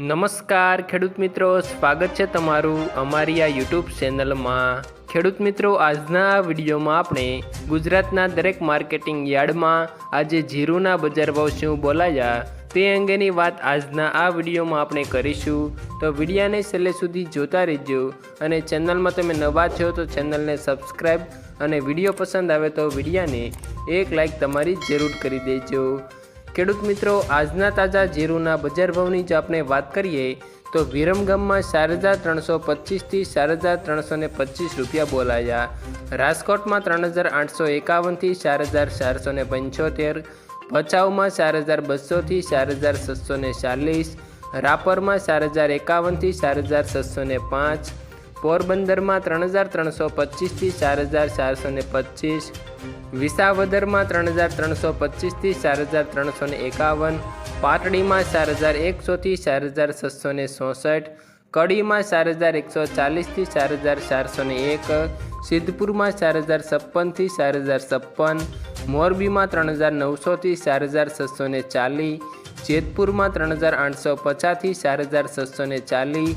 નમસ્કાર ખેડૂત મિત્રો, સ્વાગત છે તમારું અમારી આ યુટ્યુબ ચેનલમાં। ખેડૂત મિત્રો, આજના આ વિડીયોમાં આપણે ગુજરાતના દરેક માર્કેટિંગ યાર્ડમાં આજે જીરુના બજાર ભાવ શું બોલાયા તે અંગેની વાત આજના આ વિડીયોમાં આપણે કરીશું। તો વિડીયોને છેલ્લે સુધી જોતા રહેજો અને ચેનલમાં તમે નવા છો તો ચેનલને સબસ્ક્રાઈબ અને વિડીયો પસંદ આવે તો વિડીયોને એક લાઈક તમારી જરૂર કરી દેજો। ખેડૂત મિત્રો, આજના તાજા જીરુના બજાર ભાવની જો આપણે વાત કરીએ તો વિરમગામમાં 4,325 થી 4,325 રૂપિયા બોલાયા, રાજકોટમાં 3,851 થી 4,475, ભચાઉમાં 4,200 થી 4,640, રાપરમાં 4,051 થી 4,605, પોરબંદરમાં 3,325 થી 4,425, વિસાવદરમાં 3,325 થી 4,351, પાટડીમાં 4,100 થી 4,666, કડીમાં 4,140 થી 4,401, સિદ્ધપુરમાં 4,056 થી 4,056, મોરબીમાં 3,900 થી 4,640, જેતપુરમાં 3,850 થી 4,640,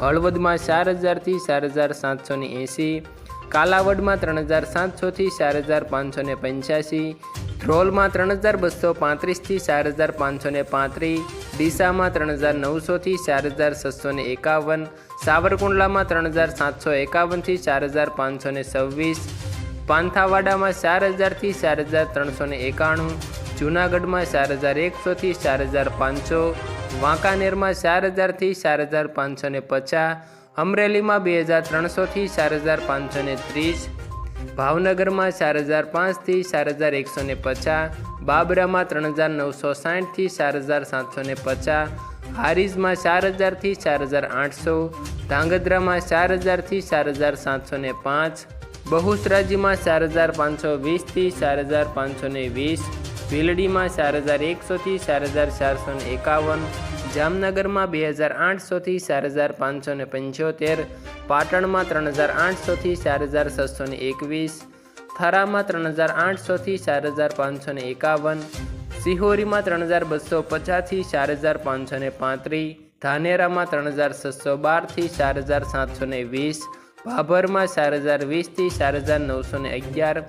હળવદમાં 4,000 થી 4,780, કાલાવડમાં 3,700 થી 4,585, ધ્રોલમાં 3,235 થી 4,535, ડીસામાં 3,900 થી 4,651, સાવરકુંડલામાં 3,751 થી 4,526, પાંથાવાડામાં 4,000 થી 4,391, જૂનાગઢમાં 4,100 થી 4,500, વાંકાનેરમાં 4,000 થી 4,550, અમરેલીમાં 2,300 થી 4,530, ભાવનગરમાં 4,005 થી 4,150, બાબરામાં 3,960 થી 4,750, હારીજમાં 4,000 થી 4,800, ધાંગધ્રામાં 4,000 થી 4,705, બહુચરાજીમાં 4,520 થી 4,520, ભીલડીમાં 4,100 થી 4,451, જામનગરમાં 2,800 થી 4,575, પાટણમાં 3,800 થી 4,621, થરામાં 3,800 થી 4,551, સિહોરીમાં 3,250 થી 4,535, ધાનેરામાં 3,612 થી 4,720, ભાભરમાં 4,020 થી 4,911,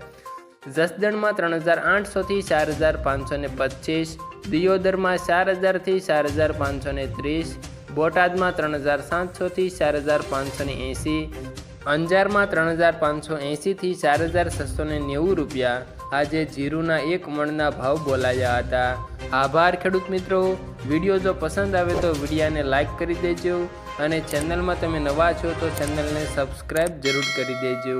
જસદણમાં 3,800 થી 4,525, દિયોદરમાં 4,000 થી 4,530, બોટાદમાં 3,700 થી 4,580, અંજારમાં 3,580 થી 4,690 રૂપિયા આજે જીરુના એક મણના ભાવ બોલાયા હતા। આભાર ખેડૂત મિત્રો। વિડીયો જો પસંદ આવે તો વિડીયોને લાઈક કરી દેજો અને ચેનલમાં તમે નવા છો તો ચેનલને સબસ્ક્રાઈબ જરૂર કરી દેજો।